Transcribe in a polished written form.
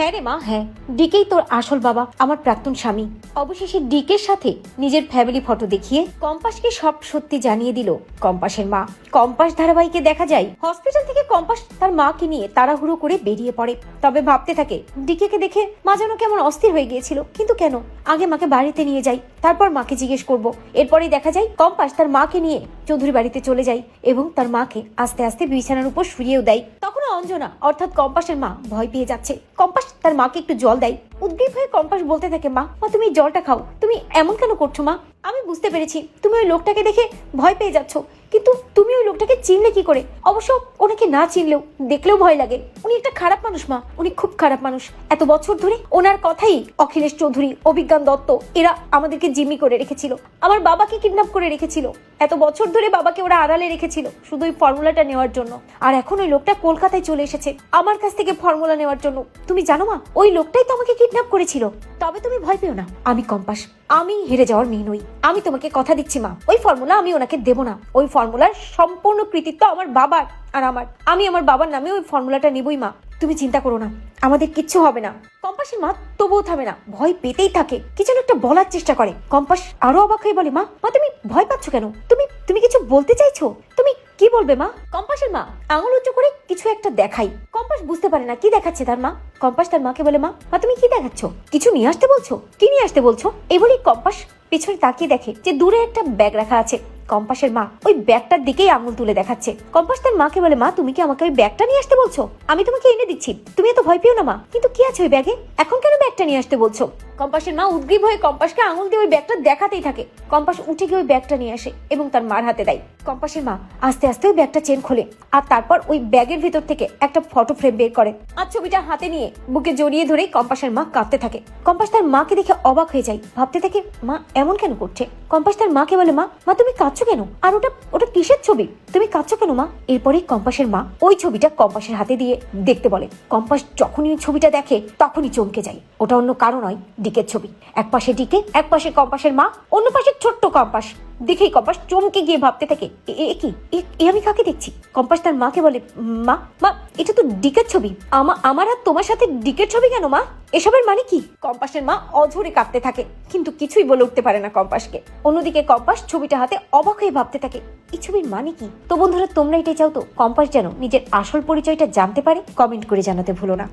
হ্যাঁ রে মা, হ্যাঁ, ডিকেই তোর আসল বাবা, আমার প্রাক্তন স্বামী। অবশেষে ডিকের সাথে নিজের ফ্যামিলি ফটো দেখিয়ে কম্পাসকে সব সত্যি জানিয়ে দিল কম্পাসের মা। কম্পাস ধারাবাহিকে দেখা যায় হসপিটাল থেকে কম্পাস তার মাকে নিয়ে তাড়াহুড়ো করে বেরিয়ে পড়ে। তবে ভাবতে থাকে ডিকেকে দেখে মা যেন কেমন অস্থির হয়ে গিয়েছিল, কিন্তু কেন? আগে মাকে বাড়িতে নিয়ে যাই, তারপর মাকে জিজ্ঞেস করব। এরপরেই দেখা যায় কম্পাস তার মাকে নিয়ে চৌধুরী বাড়িতে চলে যায় এবং তার মাকে আস্তে আস্তে বিছানার উপর শুইয়েও দেয়। তখন অঞ্জনা অর্থাৎ কম্পাসের মা ভয় পেয়ে যাচ্ছে। কম্পাস তার মাকে একটু জল দেয়। উদ্গ্রীব হয়ে কম্পাস বলতে থাকে, মা তুমি জলটা খাও, তুমি এমন কেন করছো মা? আমি বুঝতে পেরেছি তুমি ওই লোকটাকে দেখে ভয় পেয়ে যাচ্ছ, কিন্তু তুমি ওই লোকটাকে চিনলে কি করে? অবশ্য ওনাকে না চিনলেও দেখলেও ভয় লাগে। উনি একটা খারাপ মানুষ মা, উনি খুব খারাপ মানুষ। এত বছর ধরে ওনার কথাই অখিলেশ চৌধুরী, অভিজ্ঞান দত্ত এরা আমাদেরকে জিম্মি করে রেখেছিল, আমার বাবাকে কিডন্যাপ করে রেখেছিল। এত বছর ধরে বাবাকে ওরা আড়ালে রেখেছিল শুধু ওই ফর্মুলাটা নেওয়ার জন্য। আর এখন ওই লোকটা কলকাতায় চলে এসেছে আমার কাছ থেকে ফর্মুলা নেওয়ার জন্য। তুমি জানো মা, ওই লোকটাই তো আমাকে কিডন্যাপ করেছিল। তবে তুমি ভয় পেও না, আমি কম্পাস, আমি হেরে যাওয়ার মেয়ে নই। আমি তোমাকে কথা দিচ্ছি মা, ওই ফর্মুলা আমি ওনাকে দেবো না। ওই ফর্মুলার সম্পূর্ণ কৃতিত্ব আমার বাবার আর আমার। আমি আমার বাবার নামে ওই ফর্মুলাটা নেবই মা, তুমি চিন্তা করো না, আমাদের কিচ্ছু হবে না। কম্পাসের মা তবুও থামে না, ভয় পেতেই থাকে। কি যেন একটা বলার চেষ্টা করে। কম্পাস আরো অবাক হয়ে বলে, মা তুমি ভয় পাচ্ছ কেন? তুমি কিছু বলতে চাইছো? তুমি কি বলবে মা? কম্পাসের মা আঙুল উঁচু করে কিছু একটা দেখাই। কম্পাস বুঝতে পারে না কি দেখাচ্ছে তার মা। কম্পাস তার মাকে বলে, মা তুমি কি দেখাচ্ছ? কিছু নিয়ে আসতে বলছো? কি নিয়ে আসতে বলছো? এই বলেই কম্পাস পিছনে তাকিয়ে দেখে যে দূরে একটা ব্যাগ রাখা আছে। কম্পাসের মা ওই ব্যাগটার দিকেই আঙুল তুলে দেখাচ্ছে। কম্পাস তার মাকে বলে, মা তুমি কি আমাকে ওই ব্যাগটা নিয়ে আসতে বলছো? আমি তোমাকে এনে দিচ্ছি, তুমি এত ভয় পেও না মা। কিন্তু কি আছে ওই ব্যাগে? এখন কেন ব্যাগটা নিয়ে আসতে বলছো? কম্পাসের মা উদ্গ্রীব হয়ে কম্পাসকে আঙুল দিয়ে ওই ব্যাগটা দেখাতেই থাকে। কম্পাস উঠে গিয়ে ওই ব্যাগটা নিয়ে আসে এবং তার মার হাতে দেয়। কম্পাসের মা আস্তে আস্তে ওই ব্যাগটা চেন খোলে আর তারপর ওই ব্যাগের ভিতর থেকে একটা ফটো ফ্রেম বের করে আর ছবিটা হাতে নিয়ে বুকে জড়িয়ে ধরেই কম্পাসের মা কাঁদতে থাকে। কম্পাস তার মাকে দেখে অবাক হয়ে যায়, ভাবতে থাকে মা এমন কেন করছে। কম্পাস তার মাকে বলে, মা তুমি কাঁদছো কেন? আর ওটা কিসের ছবি? তুমি কাঁদছো কেন মা? এরপরেই কম্পাসের মা ওই ছবিটা কম্পাসের হাতে দিয়ে দেখতে বলে। কম্পাস যখনই ওই ছবিটা দেখে তখনই চমকে যায়। ওটা অন্য কারো নয়, ডিকের ছবি। এক পাশে ডিকে, এক পাশে কম্পাসের মা, অন্য পাশে ছোট্ট কম্পাস। দেখেই কম্পাস চমকে গিয়ে ভাবতে থাকে, এ আমি কাকে দেখছি? কম্পাস তার মাকে বলে, মা এটা তো ডিকের ছবি। আমার আর তোমার সাথে ডিকের ছবি কেন মা? এসবের মানে কি? কম্পাসের মা অঝরে কাঁদতে থাকে, কিন্তু কিছুই বলে উঠতে পারে না কম্পাসকে। অন্যদিকে কম্পাস ছবিটা হাতে অবাক হয়ে ভাবতে থাকে এই ছবির মানে কি। তো বন্ধুরা তোমরা এটাই চাও তো কম্পাস যেন নিজের আসল পরিচয়টা জানতে পারে? কমেন্ট করে জানাতে ভুলো না।